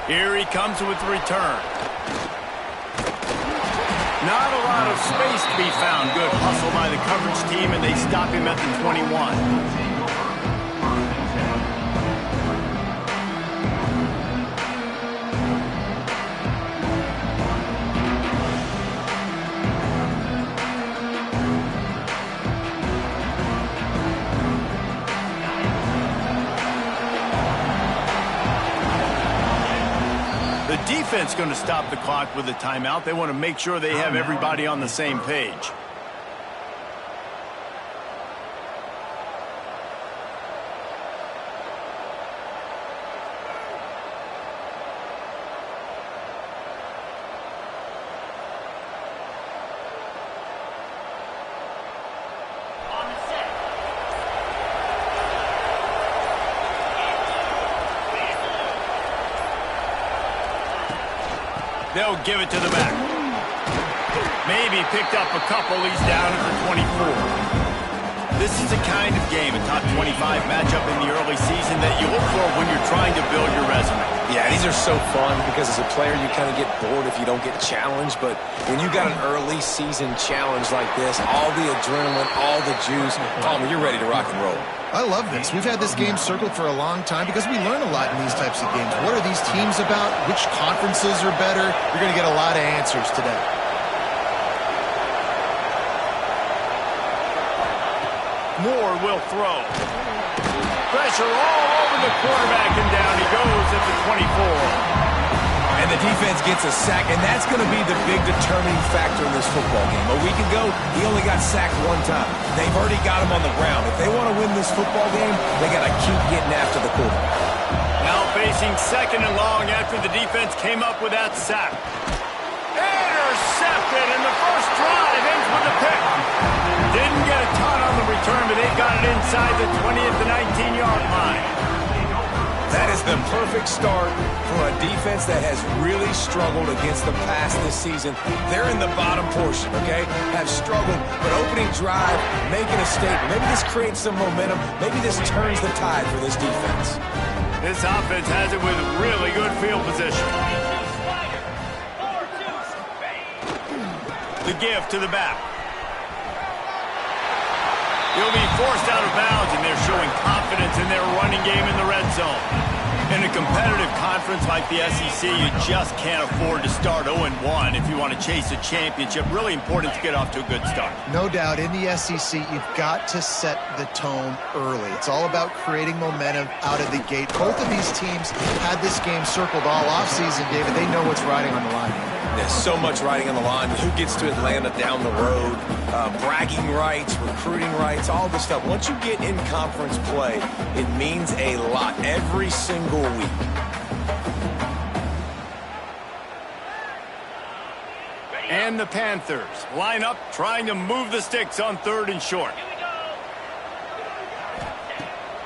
Here he comes with the return. Not a lot of space to be found. Good hustle by the coverage team, and they stop him at the 21. Defense going to stop the clock with a timeout. They want to make sure they have everybody on the same page. They'll give it to the back. Maybe picked up a couple. He's down at the 24. This is the kind of game, a top 25 matchup in the early season that you look for when you're trying to build your resume. Yeah, these are so fun because as a player you kind of get bored if you don't get challenged. But when you got an early season challenge like this, all the adrenaline, all the juice, Palmer, you're ready to rock and roll. I love this. We've had this game circled for a long time because we learn a lot in these types of games. What are these teams about? Which conferences are better? You're going to get a lot of answers today. Moore will throw. Pressure all over the quarterback, and down he goes at the 24. And the defense gets a sack, and that's going to be the big determining factor in this football game. A week ago, he only got sacked one time. They've already got him on the ground. If they want to win this football game, they got to keep getting after the quarterback. Now facing second and long after the defense came up with that sack. Intercepted, and the first drive ends with a pick. Didn't get a ton on the return, but they got it inside the 20 at the 19-yard line. That is the perfect start for a defense that has really struggled against the pass this season. They're in the bottom portion, okay? Have struggled, but opening drive, making a statement. Maybe this creates some momentum. Maybe this turns the tide for this defense. This offense has it with really good field position. The give to the back. He'll be forced out of bounds, and they're showing confidence in their running game in the red zone. In a competitive conference like the SEC, you just can't afford to start 0-1 if you want to chase a championship. Really important to get off to a good start. No doubt, in the SEC, you've got to set the tone early. It's all about creating momentum out of the gate. Both of these teams had this game circled all offseason, David. They know what's riding on the line here. There's so much riding on the line. Who gets to Atlanta down the road? Bragging rights, recruiting rights, all this stuff. Once you get in conference play, it means a lot every single week. And the Panthers line up trying to move the sticks on 3rd and short.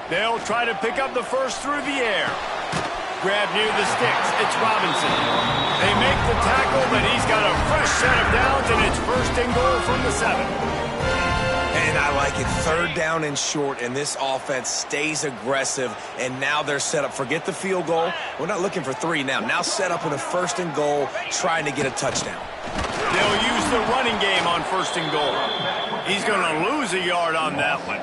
They'll try to pick up the first through the air. Grab near the sticks. It's Robinson. They make the tackle, but he's got a fresh set of downs, and it's 1st and goal from the 7. And I like it. 3rd down and short, and this offense stays aggressive, and now they're set up. Forget the field goal. We're not looking for 3 now. Now set up in a 1st and goal, trying to get a touchdown. They'll use the running game on 1st and goal. He's going to lose a yard on that one.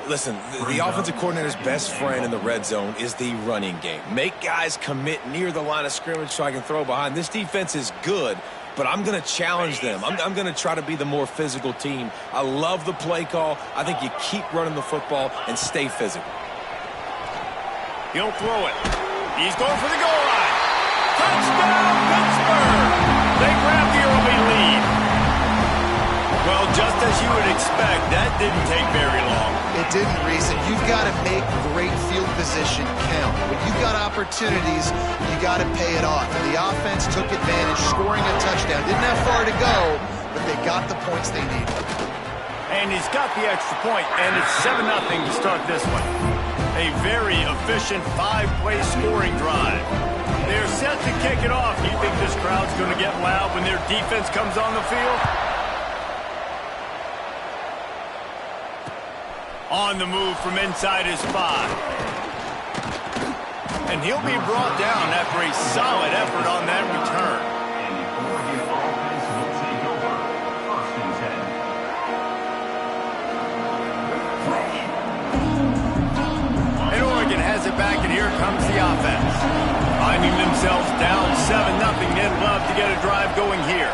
Listen, the offensive coordinator's best friend in the red zone is the running game. Make guys commit near the line of scrimmage so I can throw behind. This defense is good, but I'm going to challenge them. I'm going to try to be the more physical team. I love the play call. I think you keep running the football and stay physical. He'll throw it. He's going for the goal line. Touchdown, Pittsburgh! They grab the early lead. Well, just as you would expect, that didn't take very long. It didn't, Reese, and you've got to make great field position count. When you've got opportunities, you got to pay it off. And the offense took advantage, scoring a touchdown. Didn't have far to go, but they got the points they needed. And he's got the extra point, and it's 7-0 to start this one. A very efficient 5-play scoring drive. They're set to kick it off. Do you think this crowd's going to get loud when their defense comes on the field? On the move from inside his 5. And he'll be brought down after a solid effort on that return. And Oregon has it back, and here comes the offense. Finding themselves down 7-0, they'd love to get a drive going here.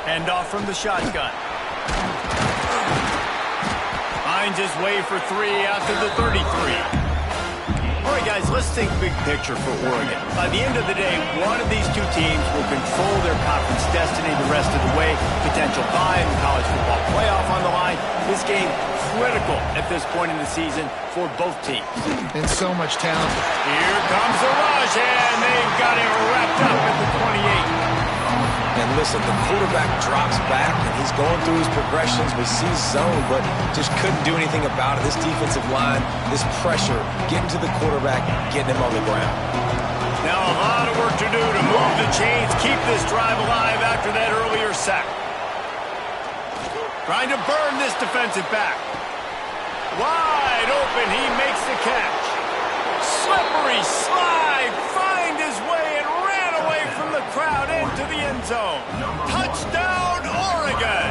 Hand off from the shotgun. Finds his way for 3 after the 33. All right, guys, let's think big picture for Oregon. By the end of the day, one of these two teams will control their conference destiny the rest of the way. Potential bye in the college football playoff on the line. This game critical at this point in the season for both teams. And so much talent. Here comes the rush, and they've got it wrapped up at the 28. And listen, the quarterback drops back, and he's going through his progressions. We see zone, but just couldn't do anything about it. This defensive line, this pressure, getting to the quarterback, getting him on the ground. Now a lot of work to do to move the chains, keep this drive alive after that earlier sack. Trying to burn this defensive back. Wide open, he makes the catch. Slippery slide, find his way and ran away from the crowd into the end zone. Touchdown, Oregon!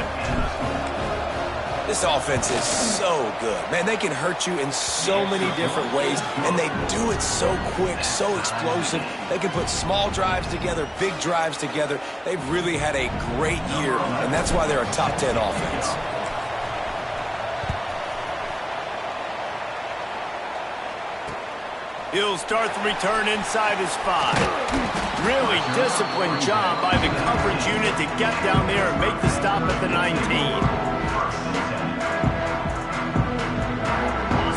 This offense is so good. Man, they can hurt you in so many different ways, and they do it so quick, so explosive. They can put small drives together, big drives together. They've really had a great year, and that's why they're a top 10 offense. He'll start the return inside his 5. Really disciplined job by the coverage unit to get down there and make the stop at the 19.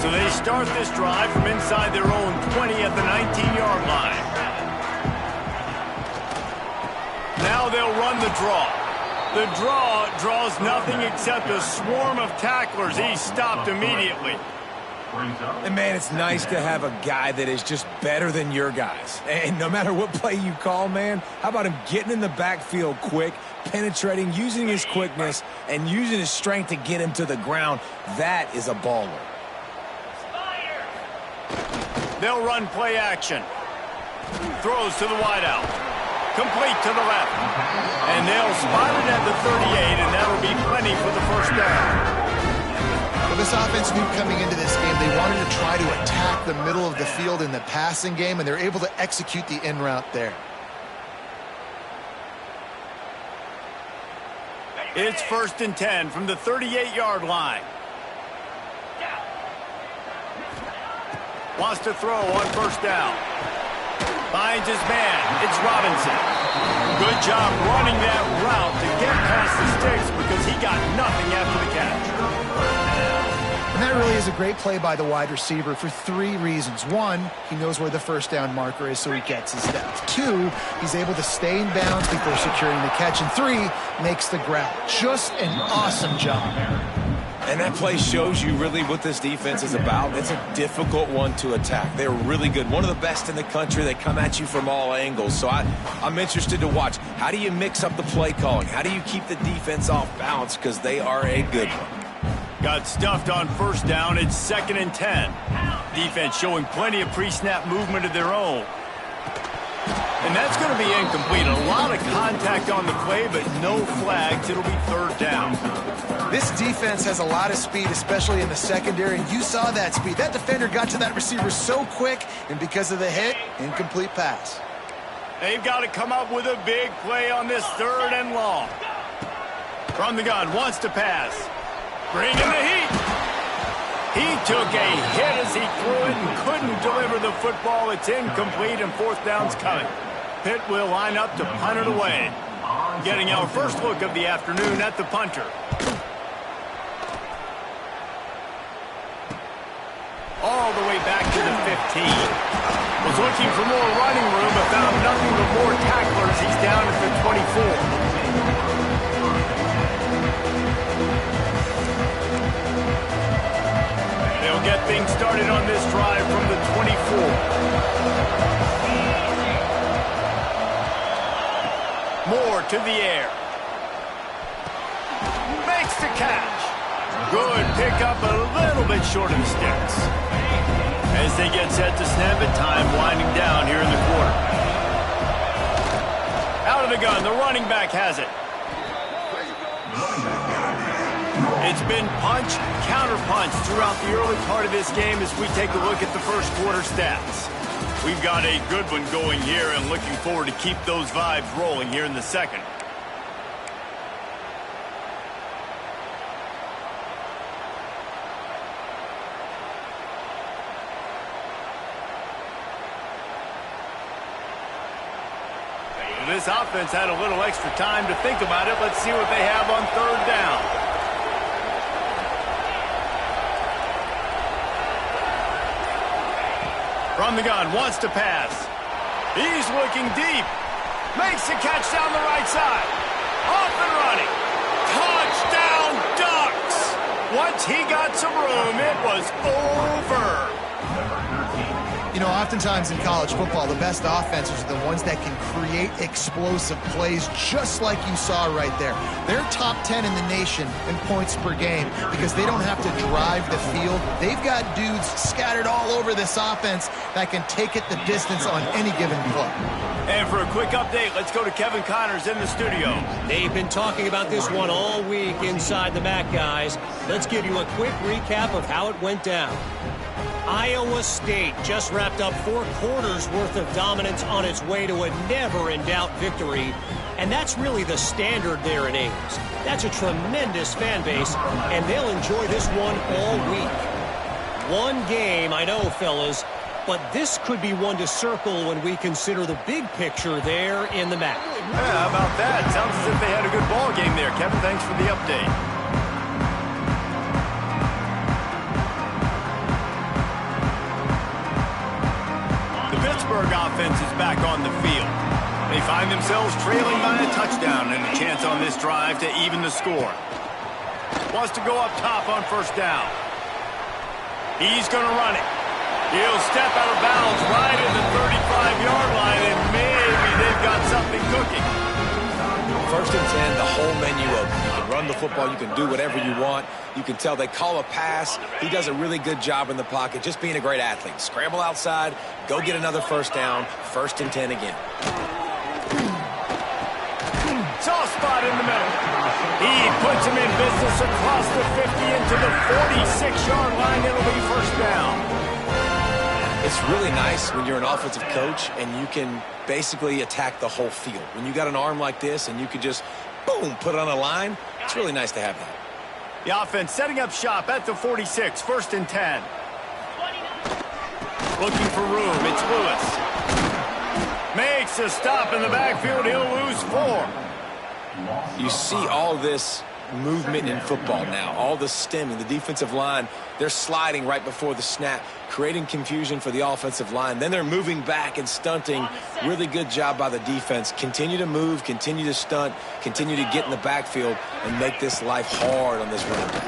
So they start this drive from inside their own 20 at the 19-yard line. Now they'll run the draw. The draw draws nothing except a swarm of tacklers. He's stopped immediately. And, man, it's nice to have a guy that is just better than your guys. And no matter what play you call, man, how about him getting in the backfield quick, penetrating, using his quickness, and using his strength to get him to the ground? That is a baller. They'll run play action. Throws to the wideout. Complete to the left. And they'll spot it at the 38, and that'll be plenty for the first down. Well, this offense knew coming into this game they wanted to try to attack the middle of the field in the passing game, and they're able to execute the in route there. It's 1st and 10 from the 38-yard line. Wants to throw on first down. Finds his man. It's Robinson. Good job running that route to get past the sticks because he got nothing after the catch. And that really is a great play by the wide receiver for 3 reasons. 1, he knows where the first down marker is, so he gets his depth. 2, he's able to stay in bounds before securing the catch. And 3, makes the grab. Just an awesome job. And that play shows you really what this defense is about. It's a difficult one to attack. They're really good. One of the best in the country. They come at you from all angles. So I'm interested to watch. How do you mix up the play calling? How do you keep the defense off balance? Because they are a good one. Got stuffed on first down. It's 2nd and 10. Defense showing plenty of pre-snap movement of their own. And that's going to be incomplete. A lot of contact on the play, but no flags. It'll be 3rd down. This defense has a lot of speed, especially in the secondary, and you saw that speed. That defender got to that receiver so quick, and because of the hit, incomplete pass. They've got to come up with a big play on this 3rd and long. From the gun, wants to pass. Bring in the heat. He took a hit as he threw it and couldn't deliver the football. It's incomplete, and 4th down's coming. Pitt will line up to punt it away. Getting our first look of the afternoon at the punter. All the way back to the 15. Was looking for more running room, but found nothing but more tacklers. He's down at the 24. They'll get things started on this drive from the 24. Moore to the air. Makes the catch. Good pickup, a little bit bit short of the sticks. As they get set to snap it, time winding down here in the quarter. Out of the gun, the running back has it. It's been punch, counter-punch throughout the early part of this game as we take a look at the first quarter stats. We've got a good one going here and looking forward to keep those vibes rolling here in the second. This offense had a little extra time to think about it. Let's see what they have on third down. From the gun, wants to pass. He's looking deep. Makes the catch down the right side. Off and running. Touchdown Ducks! Once he got some room, it was over. You know, oftentimes in college football, the best offenses are the ones that can create explosive plays just like you saw right there. They're top 10 in the nation in points per game because they don't have to drive the field. They've got dudes scattered all over this offense that can take it the distance on any given play. And for a quick update, let's go to Kevin Connors in the studio. They've been talking about this one all week inside the MAC, guys. Let's give you a quick recap of how it went down. Iowa State just wrapped up 4 quarters worth of dominance on its way to a never-in-doubt victory. And that's really the standard there in Ames. That's a tremendous fan base, and they'll enjoy this one all week. One game, I know, fellas, but this could be one to circle when we consider the big picture there in the MAC. Yeah, how about that? Sounds as if they had a good ball game there. Kevin, thanks for the update. Pittsburgh offense is back on the field. They find themselves trailing by a touchdown and a chance on this drive to even the score. Wants to go up top on first down. He's going to run it. He'll step out of bounds right at the 35-yard line, and maybe they've got something cooking. First and 10, the whole menu open. You can run the football. You can do whatever you want. You can tell they call a pass. He does a really good job in the pocket, just being a great athlete. Scramble outside, go get another first down, first and 10 again. Soft spot in the middle. He puts him in business across the 50 into the 46-yard line. It'll be first down. It's really nice when you're an offensive coach and you can basically attack the whole field. When you got an arm like this and you can just, boom, put it on a line, it's really nice to have that. The offense setting up shop at the 46, first and 10. Looking for room, it's Lewis. Makes a stop in the backfield, he'll lose 4. You see all this movement in football now, all the stemming, the defensive line, they're sliding right before the snap, creating confusion for the offensive line. Then they're moving back and stunting. Really good job by the defense. Continue to move, continue to stunt, continue to get in the backfield and make this life hard on this running back.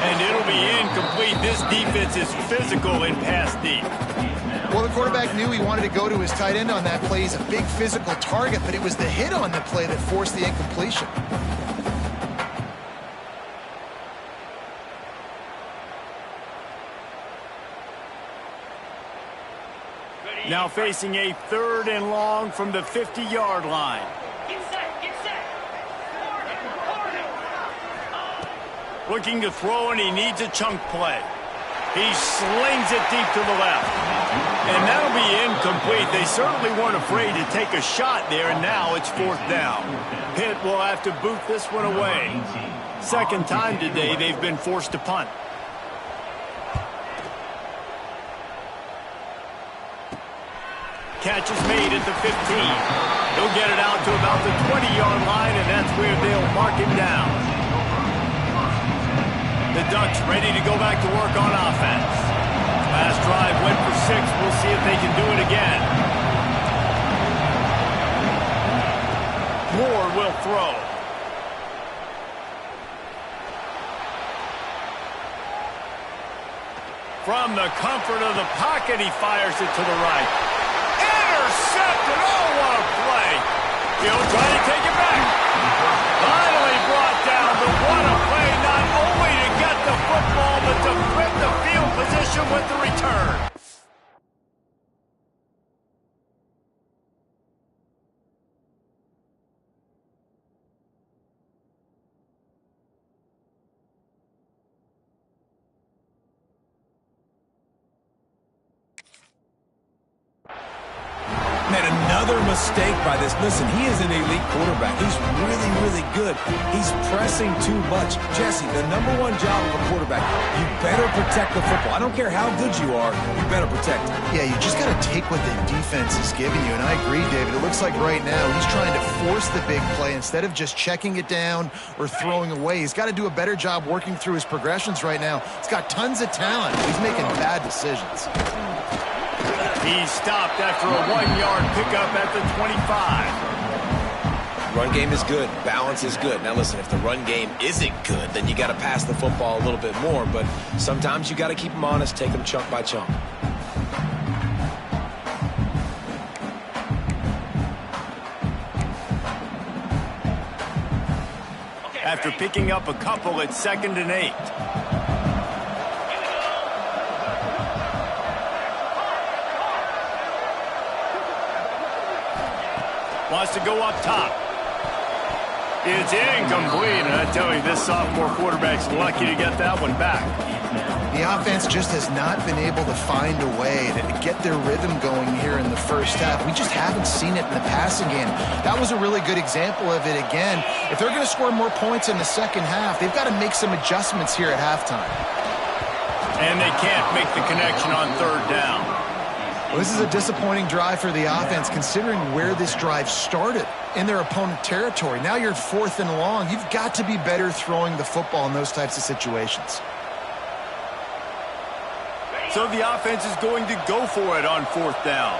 And it'll be incomplete. This defense is physical in pass deep. Well, the quarterback knew he wanted to go to his tight end on that play. He's a big physical target, but it was the hit on the play that forced the incompletion. Now facing a 3rd and long from the 50-yard line. Looking to throw, and he needs a chunk play. He slings it deep to the left. And that'll be incomplete. They certainly weren't afraid to take a shot there, and now it's 4th down. Pitt will have to boot this one away. Second time today they've been forced to punt. Catch is made at the 15. He'll get it out to about the 20-yard line, and that's where they'll mark him down. The Ducks ready to go back to work on offense. Last drive went for 6. We'll see if they can do it again. Moore will throw. From the comfort of the pocket, he fires it to the right. Intercepted! Oh, what a play! He'll try to take it back. Finally brought down, but what a play, not only to get the football, but to And another mistake by this. Listen, he is an elite quarterback. He's really, really good. He's pressing too much. Jesse, the #1 job of a quarterback, you better protect the football. I don't care how good you are, you better protect it. Yeah, you just got to take what the defense is giving you. And I agree, David. It looks like right now he's trying to force the big play instead of just checking it down or throwing away. He's got to do a better job working through his progressions right now. He's got tons of talent. He's making bad decisions. He stopped after a 1-yard pickup at the 25. Run game is good. Balance is good. Now, listen, if the run game isn't good, then you got to pass the football a little bit more. But sometimes you got to keep them honest, take them chunk by chunk. After picking up a couple, it's 2nd and 8. Wants to go up top. It's incomplete, and I tell you, this sophomore quarterback's lucky to get that one back. The offense just has not been able to find a way to get their rhythm going here in the first half. We just haven't seen it in the passing game. That was a really good example of it again. If they're going to score more points in the second half, they've got to make some adjustments here at halftime. And they can't make the connection on 3rd down. Well, this is a disappointing drive for the offense, considering where this drive started in their opponent territory. Now you're 4th and long. You've got to be better throwing the football in those types of situations. So the offense is going to go for it on 4th down.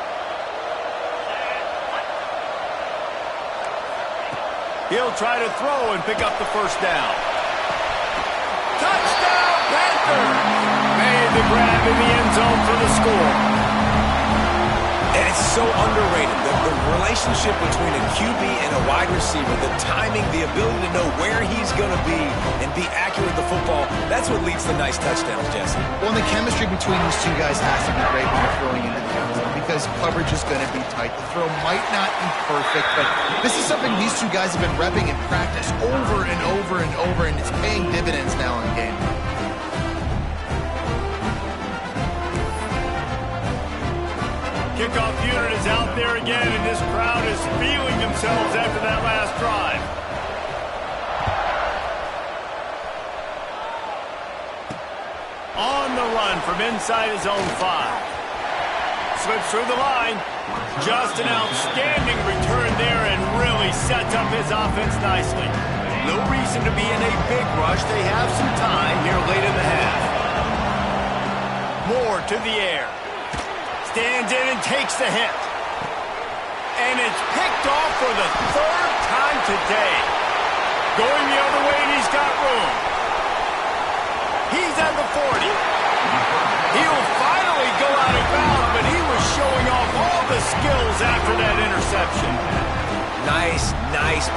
He'll try to throw and pick up the 1st down. Touchdown, Panthers! Made the grab in the end zone for the score. And it's so underrated. The relationship between a QB and a wide receiver, the timing, the ability to know where he's going to be and be accurate with the football, that's what leads to nice touchdowns, Jesse. Well, and the chemistry between these two guys has to be great when they're throwing into the end zone because coverage is going to be tight. The throw might not be perfect, but this is something these two guys have been repping in practice over and over and over, and it's paying dividends now in the game. Kickoff unit is out there again, and this crowd is feeling themselves after that last drive. On the run from inside his own 5. Slips through the line. Just an outstanding return there and really sets up his offense nicely. No reason to be in a big rush. They have some time here late in the half. Moore to the air. Stands in and takes the hit. And it's picked off for the 3rd time today. Going the other way, and he's got room. He's at the 40. He'll finally go out of bounds, but he was showing off all the skills after that interception. Nice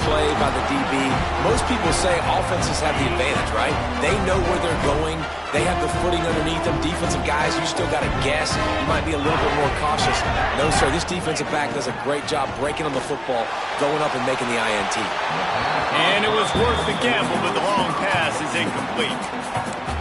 play by the DB. Most people say offenses have the advantage, right? They know where they're going. They have the footing underneath them. Defensive guys, you still got to guess. You might be a little bit more cautious. No, sir, this defensive back does a great job breaking on the football, going up and making the INT. And it was worth the gamble, but the long pass is incomplete.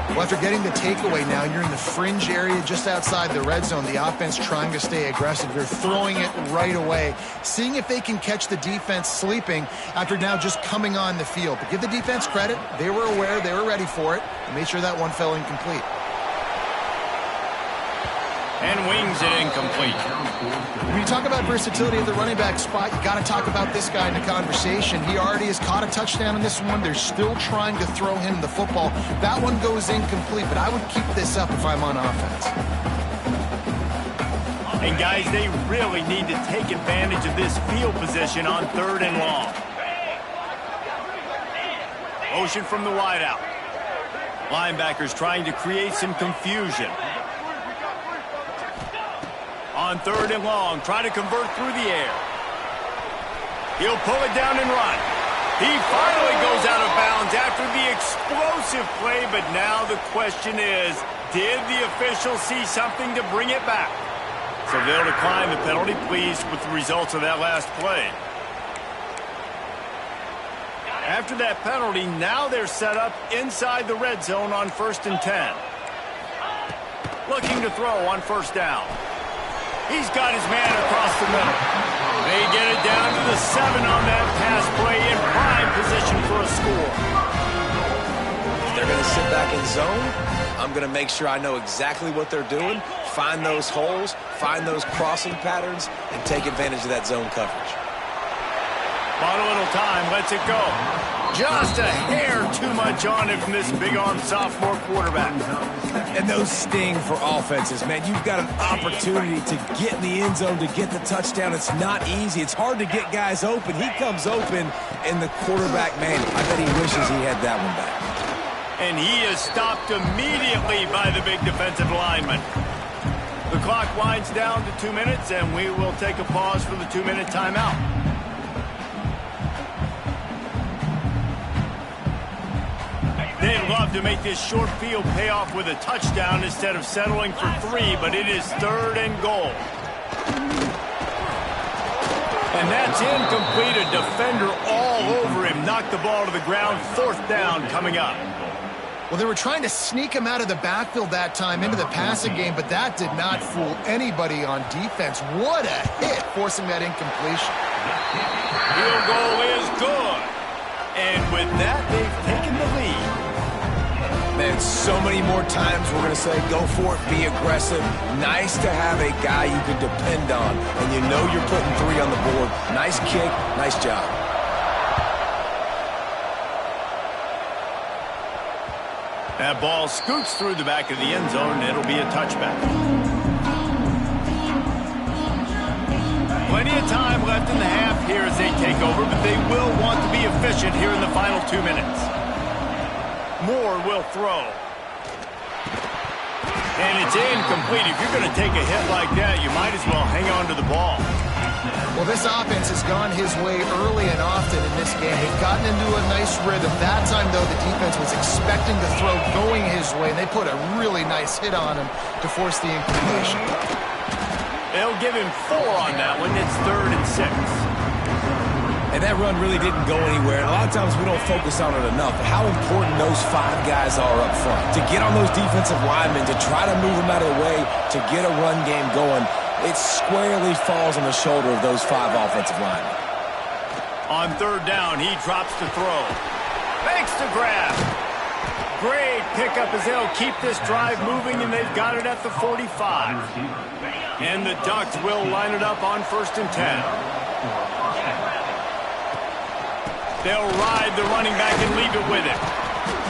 Well, after getting the takeaway now, you're in the fringe area just outside the red zone. The offense trying to stay aggressive. They're throwing it right away, seeing if they can catch the defense sleeping after now just coming on the field. But give the defense credit. They were aware. They were ready for it. And made sure that one fell incomplete. And wings it incomplete. When you talk about versatility at the running back spot, you got to talk about this guy in the conversation. He already has caught a touchdown in this one. They're still trying to throw him the football. That one goes incomplete, but I would keep this up if I'm on offense. And guys, they really need to take advantage of this field position on 3rd and long. Motion from the wideout. Linebackers trying to create some confusion. On 3rd and long, trying to convert through the air. He'll pull it down and run. He finally goes out of bounds after the explosive play, but now the question is, did the official see something to bring it back? So they'll decline the penalty, pleased with the results of that last play. After that penalty, now they're set up inside the red zone on 1st and 10. Looking to throw on 1st down. He's got his man across the middle. They get it down to the 7 on that pass play in prime position for a score. If they're going to sit back in zone, I'm going to make sure I know exactly what they're doing, find those holes, find those crossing patterns, and take advantage of that zone coverage. Bought a little time, lets it go. Just a hair too much on it from this big-armed sophomore quarterback. And those sting for offenses, man. You've got an opportunity to get in the end zone, to get the touchdown. It's not easy. It's hard to get guys open. He comes open, and the quarterback, man, I bet he wishes he had that one back. And he is stopped immediately by the big defensive lineman. The clock winds down to 2 minutes, and we will take a pause for the 2-minute timeout. They'd love to make this short field pay off with a touchdown instead of settling for 3, but it is 3rd and goal. And that's incomplete. A defender all over him. Knocked the ball to the ground. 4th down coming up. Well, they were trying to sneak him out of the backfield that time into the passing game, but that did not fool anybody on defense. What a hit, forcing that incompletion. Field goal is good. And with that, they've taken the lead. Man, so many more times we're going to say, go for it, be aggressive. Nice to have a guy you can depend on, and you know you're putting 3 on the board. Nice kick, nice job. That ball scoots through the back of the end zone, and it'll be a touchback. Plenty of time left in the half here as they take over, but they will want to be efficient here in the final 2 minutes. Moore will throw. And it's incomplete. If you're going to take a hit like that, you might as well hang on to the ball. Well, this offense has gone his way early and often in this game. They've gotten into a nice rhythm. That time, though, the defense was expecting the throw going his way, and they put a really nice hit on him to force the incompletion. They'll give him 4 on that one. It's 3rd and 6. And that run really didn't go anywhere. And a lot of times we don't focus on it enough. How important those 5 guys are up front. To get on those defensive linemen, to try to move them out of the way, to get a run game going, it squarely falls on the shoulder of those 5 offensive linemen. On 3rd down, he drops to throw. Makes the grab. Great pickup as they'll keep this drive moving, and they've got it at the 45. And the Ducks will line it up on 1st and 10. They'll ride the running back and leave it with it.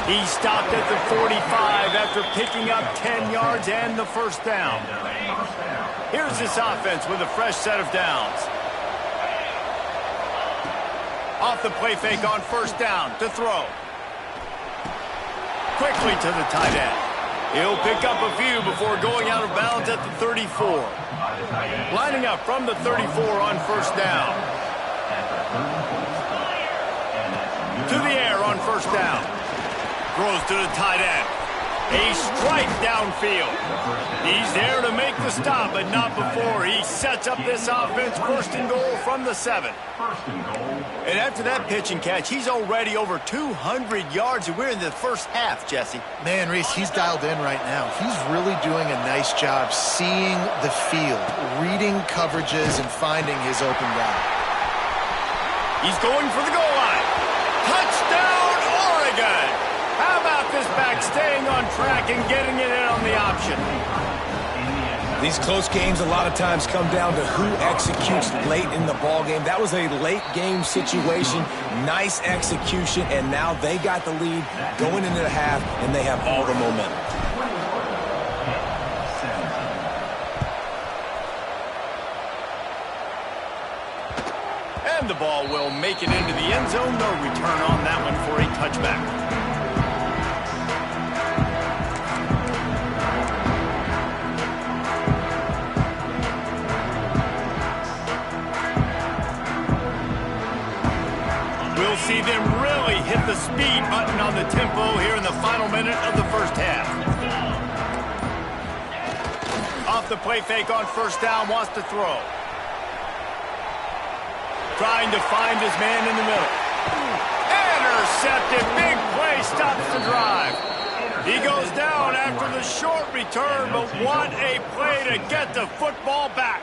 He stopped at the 45 after picking up 10 yards and the 1st down. Here's this offense with a fresh set of downs. Off the play fake on 1st down to throw. Quickly to the tight end. He'll pick up a few before going out of bounds at the 34. Lining up from the 34 on 1st down. To the air on 1st down. Throws to the tight end. A strike downfield. He's there to make the stop, but not before he sets up this offense. 1st and goal from the 7. And after that pitch and catch, he's already over 200 yards, and we're in the 1st half, Jesse. Man, Reese, he's dialed in right now. He's really doing a nice job seeing the field, reading coverages, and finding his open guy. He's going for the goal line. Touchdown, Oregon! How about this back staying on track and getting it in on the option? These close games a lot of times come down to who executes late in the ball game. That was a late game situation. Nice execution, and now they got the lead going into the half, and they have all the momentum. And the ball will make it into the end zone. No return on that one for a touchback. We'll see them really hit the speed button on the tempo here in the final minute of the 1st half. Off the play fake on 1st down, wants to throw. Trying to find his man in the middle. Intercepted. Big play stops the drive. He goes down after the short return, but what a play to get the football back.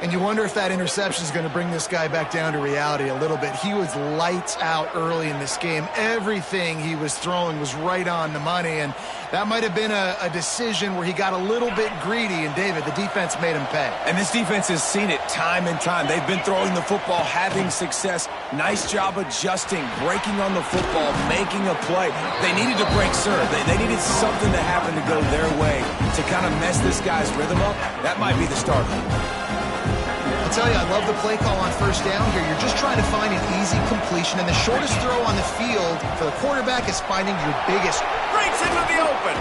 And you wonder if that interception is going to bring this guy back down to reality a little bit. He was lights out early in this game. Everything he was throwing was right on the money, and that might have been a decision where he got a little bit greedy, and David, the defense made him pay. And this defense has seen it time and time. They've been throwing the football, having success. Nice job adjusting, breaking on the football, making a play. They needed to break serve. They needed something to happen to go their way to kind of mess this guy's rhythm up. That might be the start. I'll tell you, I love the play call on first down here. You're just trying to find an easy completion, and the shortest throw on the field for the quarterback is finding your biggest. Breaks into the open.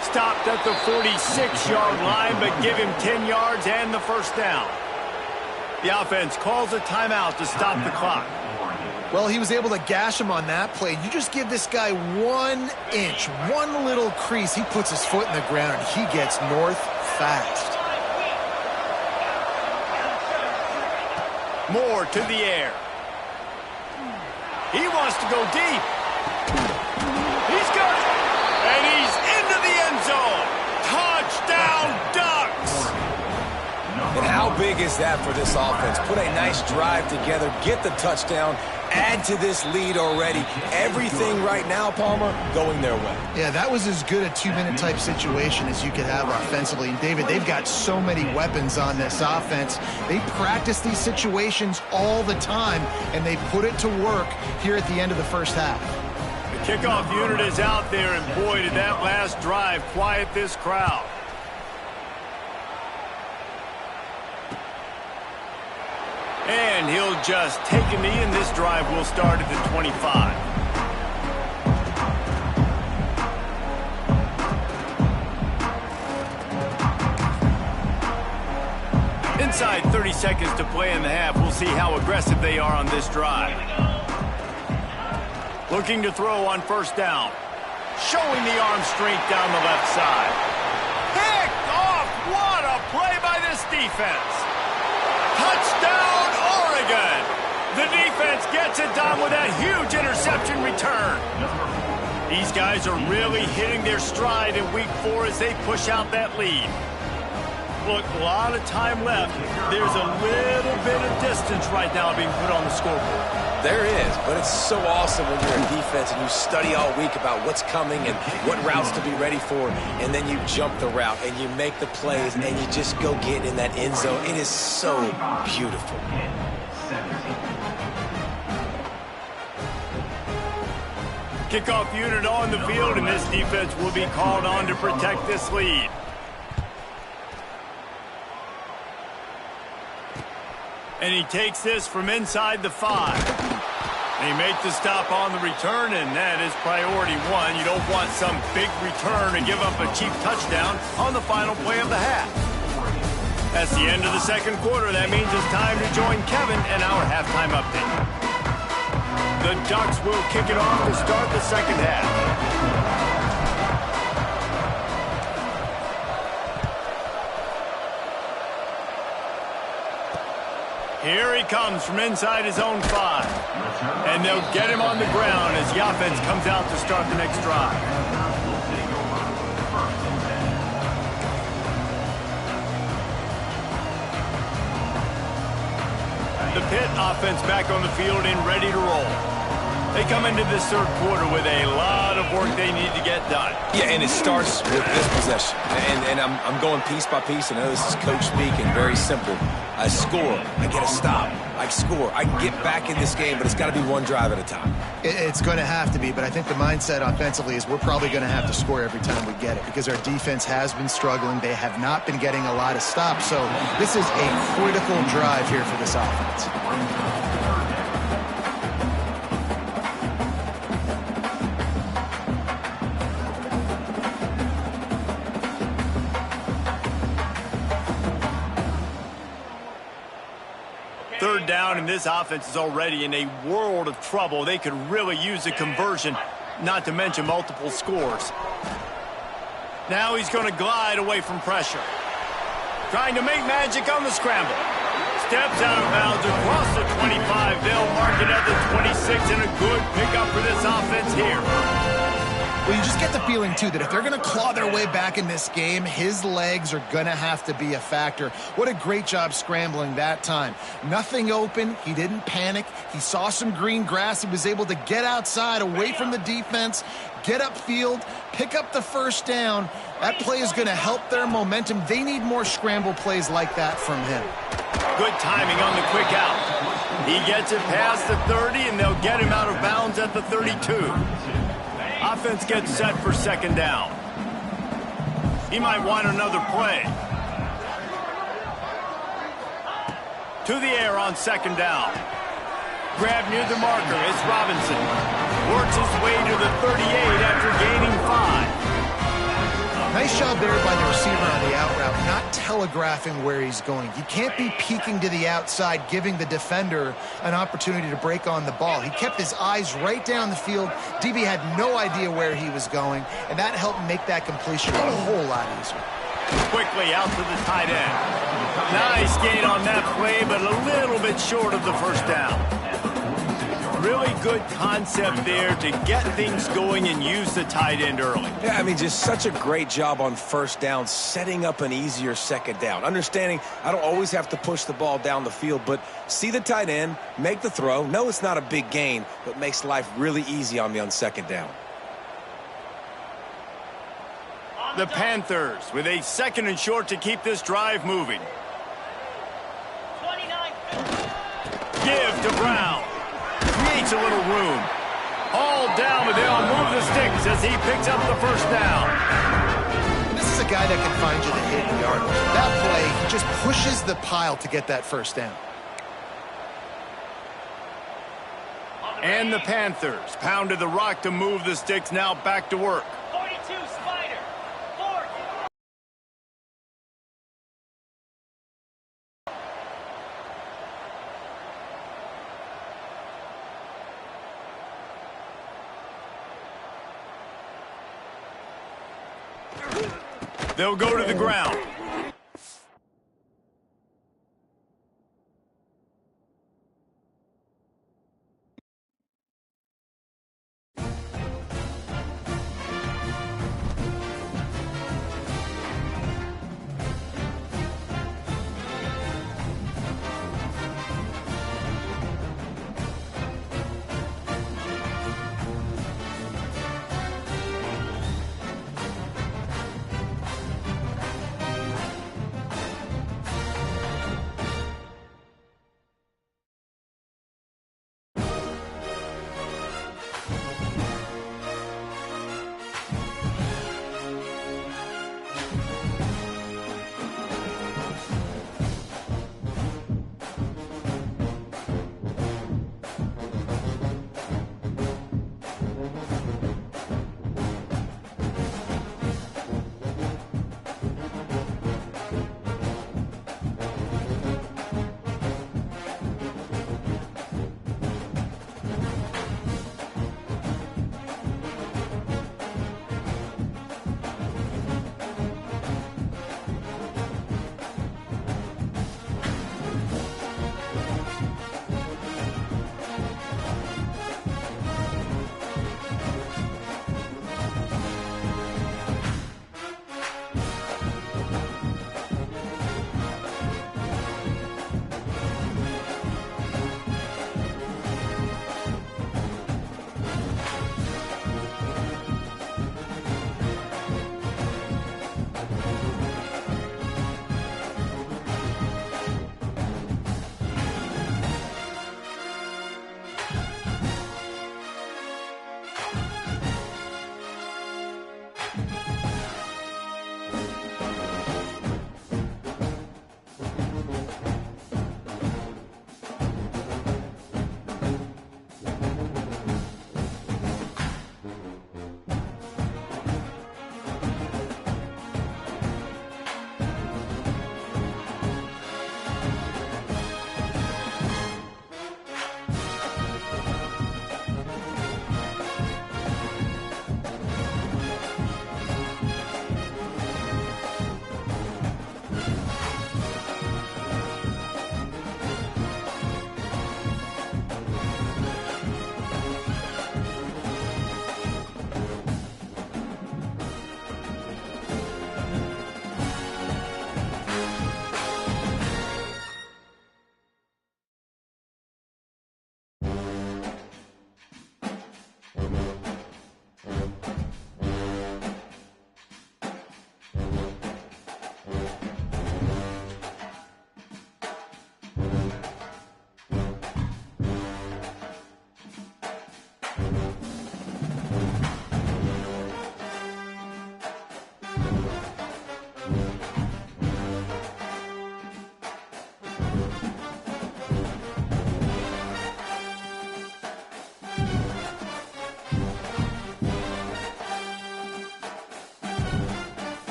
Stopped at the 46-yard line, but give him 10 yards and the first down. The offense calls a timeout to stop the clock. Well, he was able to gash him on that play. You just give this guy 1 inch, one little crease. He puts his foot in the ground, and he gets north fast. Moore to the air. He wants to go deep. He's got it. And he's into the end zone. Touchdown, Ducks. And how big is that for this offense? Put a nice drive together, get the touchdown, add to this lead already. Everything right now, Palmer, going their way. Yeah, that was as good a two-minute type situation as you could have offensively. And David, they've got so many weapons on this offense. They practice these situations all the time, and they put it to work here at the end of the first half. The kickoff unit is out there, and boy, did that last drive quiet this crowd. And he'll just take a knee, and this drive will start at the 25. Inside 30 seconds to play in the half. We'll see how aggressive they are on this drive. Looking to throw on first down. Showing the arm strength down the left side. Picked off! What a play by this defense! Touchdown, Oregon! The defense gets it done with that huge interception return. These guys are really hitting their stride in week 4 as they push out that lead. Look, a lot of time left. There's a little bit of distance right now being put on the scoreboard. There is, but it's so awesome when you're in defense and you study all week about what's coming and what routes to be ready for, and then you jump the route and you make the plays and you just go get in that end zone. It is so beautiful. Kickoff unit on the field, and this defense will be called on to protect this lead. And he takes this from inside the 5. They make the stop on the return, and that is priority 1. You don't want some big return to give up a cheap touchdown on the final play of the half. That's the end of the second quarter. That means it's time to join Kevin in our halftime update. The Ducks will kick it off to start the second half. Here he comes from inside his own 5. And they'll get him on the ground as the offense comes out to start the next drive. The Pitt offense back on the field and ready to roll. They come into this third quarter with a lot of work they need to get done. Yeah, and it starts with this possession. And I'm going piece by piece. I know this is coach speak and very simple. I score, I get a stop, I score, I can get back in this game, but it's got to be one drive at a time. It's going to have to be, but I think the mindset offensively is we're probably going to have to score every time we get it because our defense has been struggling. They have not been getting a lot of stops, so this is a critical drive here for this offense. Third down, and this offense is already in a world of trouble. They could really use a conversion, not to mention multiple scores. Now he's going to glide away from pressure. Trying to make magic on the scramble. Steps out of bounds across the 25. They'll mark it at the 26, and a good pickup for this offense here. Well, you just get the feeling, too, that if they're going to claw their way back in this game, his legs are going to have to be a factor. What a great job scrambling that time. Nothing open. He didn't panic. He saw some green grass. He was able to get outside, away from the defense, get upfield, pick up the first down. That play is going to help their momentum. They need more scramble plays like that from him. Good timing on the quick out. He gets it past the 30, and they'll get him out of bounds at the 32. Offense gets set for second down. He might want another play. To the air on second down. Grab near the marker. It's Robinson. Works his way to the 38 after gaining 5. Nice job there by the receiver on the out route, not telegraphing where he's going. You can't be peeking to the outside, giving the defender an opportunity to break on the ball. He kept his eyes right down the field. DB had no idea where he was going, and that helped make that completion a whole lot easier. Quickly out to the tight end. Nice gain on that play, but a little bit short of the first down. Really good concept there to get things going and use the tight end early. Yeah, I mean, just such a great job on first down, setting up an easier second down. Understanding I don't always have to push the ball down the field, but see the tight end, make the throw. No, it's not a big gain, but makes life really easy on me on second down. The Panthers with a second and short to keep this drive moving. Give to Brown. Creates a little room. All down, but they'll move the sticks as he picks up the first down. This is a guy that can find you the hidden yardage. That play, he just pushes the pile to get that first down. And the Panthers pounded the rock to move the sticks, now back to work. 42, Spider. 4. They'll go to the ground.